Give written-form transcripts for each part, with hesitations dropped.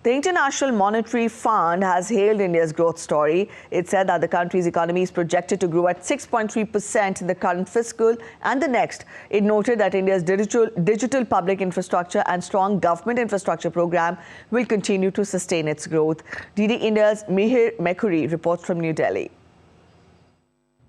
The International Monetary Fund has hailed India's growth story. It said that the country's economy is projected to grow at 6.3% in the current fiscal and the next. It noted that India's digital public infrastructure and strong government infrastructure program will continue to sustain its growth. DD India's Mihir Mekhuri reports from New Delhi.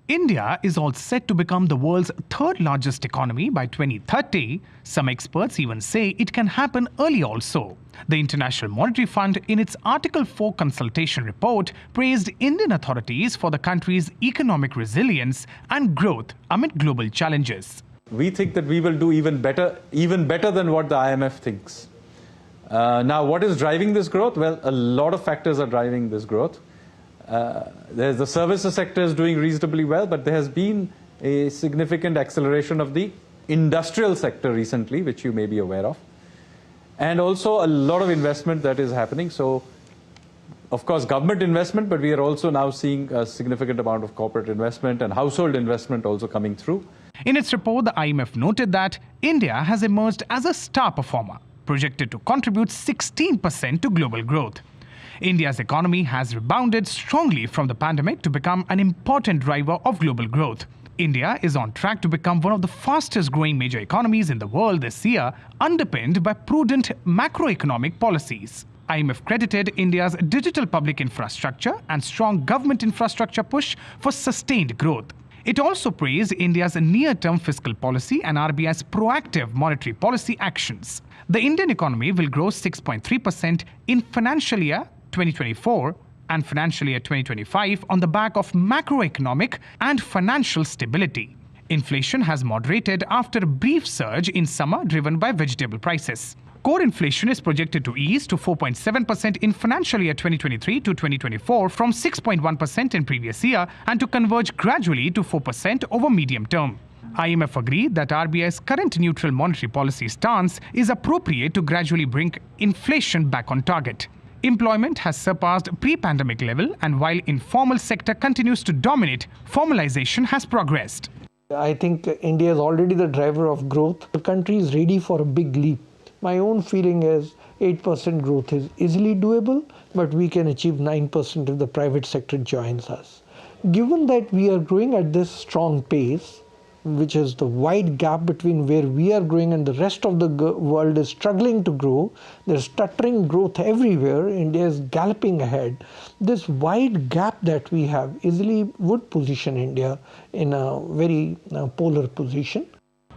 India is all set to become the world's third largest economy by 2030. Some experts even say it can happen early also. The International Monetary Fund, in its Article 4 consultation report, praised Indian authorities for the country's economic resilience and growth amid global challenges. We think that we will do even better than what the IMF thinks. Now, what is driving this growth? Well, a lot of factors are driving this growth. The services sector is doing reasonably well, but there has been a significant acceleration of the industrial sector recently, which you may be aware of. And also a lot of investment that is happening. So, of course, government investment, but we are also now seeing a significant amount of corporate investment and household investment also coming through. In its report, the IMF noted that India has emerged as a star performer, projected to contribute 16% to global growth. India's economy has rebounded strongly from the pandemic to become an important driver of global growth. India is on track to become one of the fastest growing major economies in the world this year, underpinned by prudent macroeconomic policies. IMF credited India's digital public infrastructure and strong government infrastructure push for sustained growth. It also praised India's near-term fiscal policy and RBI's proactive monetary policy actions. The Indian economy will grow 6.3% in financial year 2024 and financial year 2025 on the back of macroeconomic and financial stability. Inflation has moderated after a brief surge in summer driven by vegetable prices. Core inflation is projected to ease to 4.7% in financial year 2023 to 2024 from 6.1% in previous year and to converge gradually to 4% over medium term. IMF agreed that RBI's current neutral monetary policy stance is appropriate to gradually bring inflation back on target. Employment has surpassed pre-pandemic level, and while informal sector continues to dominate, formalization has progressed. I think India is already the driver of growth. The country is ready for a big leap. My own feeling is 8% growth is easily doable, but we can achieve 9% if the private sector joins us. Given that we are growing at this strong pace, which is the wide gap between where we are growing and the rest of the world is struggling to grow. There's stuttering growth everywhere. India is galloping ahead. This wide gap that we have easily would position India in a very polar position.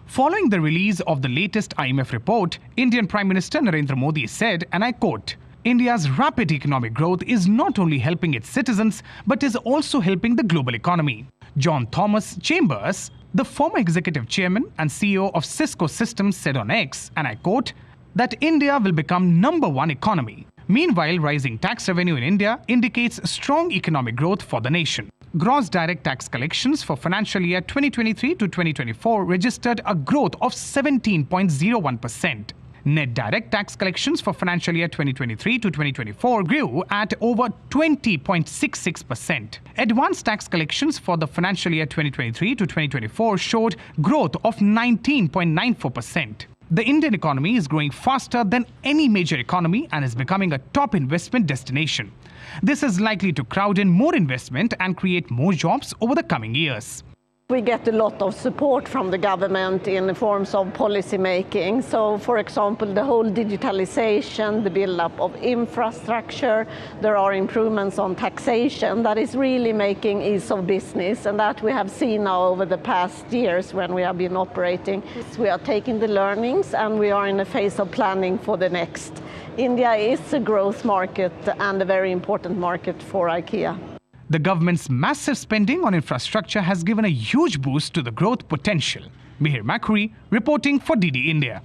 Following the release of the latest IMF report, Indian Prime Minister Narendra Modi said, and I quote, "India's rapid economic growth is not only helping its citizens, but is also helping the global economy." John Thomas Chambers, the former executive chairman and CEO of Cisco Systems, said on X, and I quote, that India will become #1 economy. Meanwhile, rising tax revenue in India indicates strong economic growth for the nation. Gross direct tax collections for financial year 2023 to 2024 registered a growth of 17.01%. Net direct tax collections for financial year 2023 to 2024 grew at over 20.66%. Advanced tax collections for the financial year 2023 to 2024 showed growth of 19.94%. The Indian economy is growing faster than any major economy and is becoming a top investment destination. This is likely to crowd in more investment and create more jobs over the coming years. We get a lot of support from the government in the forms of policy making. So, for example, the whole digitalization, the build-up of infrastructure, there are improvements on taxation that is really making ease of business, and that we have seen now over the past years when we have been operating. We are taking the learnings and we are in a phase of planning for the next. India is a growth market and a very important market for IKEA. The government's massive spending on infrastructure has given a huge boost to the growth potential. Mihir Mekhuri reporting for DD India.